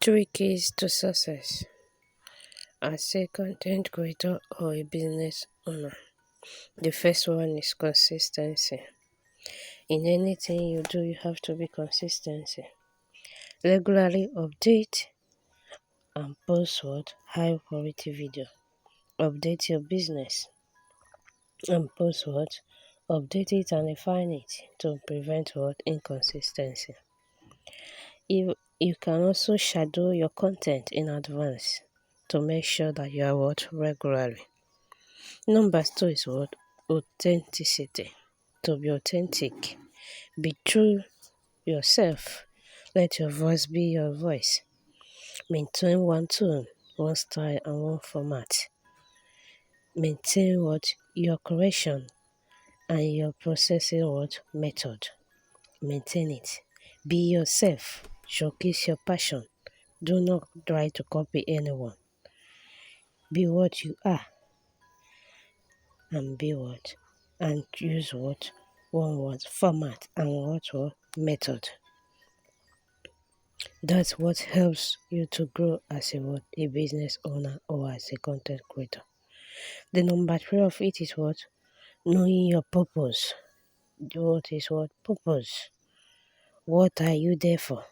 Three keys to success as a content creator or a business owner. The first one is consistency. In anything you do, you have to be consistency. Regularly update and post high quality video. Update your business and post update it and refine it to prevent inconsistency. You can also schedule your content in advance to make sure that you are regularly. Number two is authenticity. To be authentic, be true yourself. Let your voice be your voice. Maintain one tone, one style, and one format. Maintain your correction and your processing method. Maintain it. Be yourself. Showcase your passion. Do not try to copy anyone. Be what you are and be and use one word format and method. That's what helps you to grow as a business owner or as a content creator. The number three of it is knowing your purpose. What is purpose? What are you there for?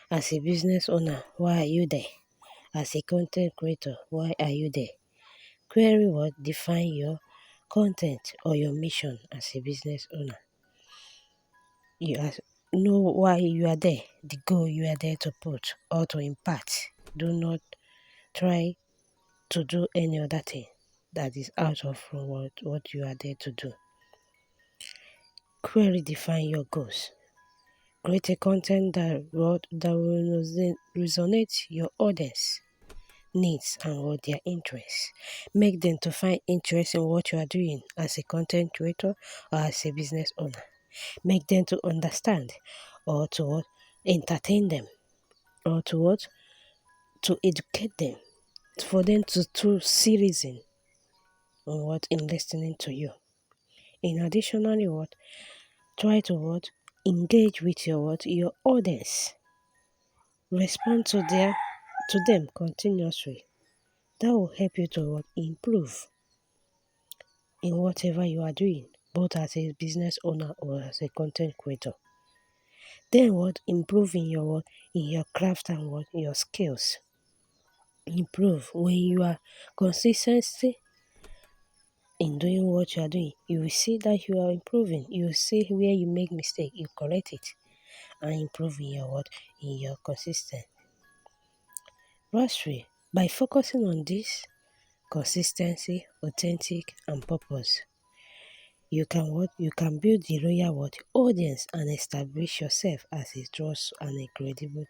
As a business owner, why are you there? As a content creator, why are you there? Query define your content or your mission as a business owner. You know why you are there, the goal you are there to put or to impact. Do not try to do any other thing that is out of what you are there to do. Clearly define your goals. Create a content that will resonate your audience needs and their interests. Make them to find interest in what you are doing as a content creator or as a business owner. Make them to understand or to entertain them or to educate them, for them to see reason on in listening to you. In additionally try to engage with your audience. Respond to them continuously. That will help you to improve in whatever you are doing, both as a business owner or as a content creator. Then improve in your craft and your skills. Improve when you are consistency in doing what you are doing. You will see that you are improving. You will see where you make mistake, you correct it and improve in your consistent. Lastly, by focusing on this consistency, authentic and purpose, you can build the royal audience and establish yourself as a trust and a credible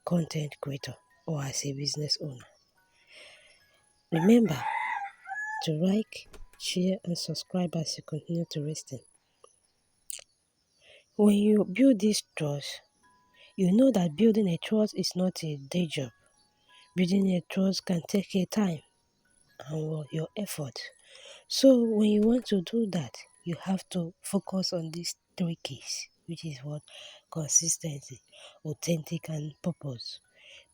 content creator or as a business owner. Remember to like, share and subscribe as you continue to listen. When you build this trust, you know that building a trust is not a day job. Building a trust can take a time and your effort. So when you want to do that, you have to focus on these three keys, which is consistency, authentic and purpose.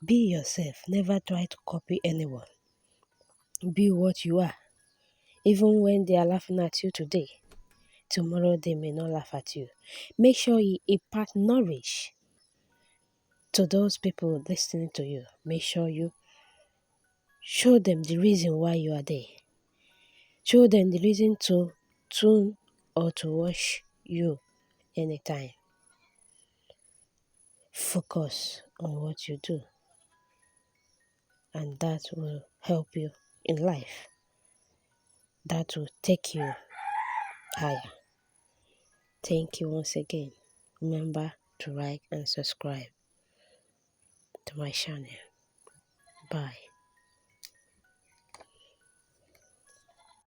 Be yourself. Never try to copy anyone. Be what you are. Even when they are laughing at you today, tomorrow they may not laugh at you. Make sure you impart knowledge to those people listening to you. Make sure you show them the reason why you are there. Show them the reason to tune or to watch you anytime. Focus on what you do, and that will help you in life. That will take you higher. Thank you once again. Remember to like and subscribe to my channel. Bye.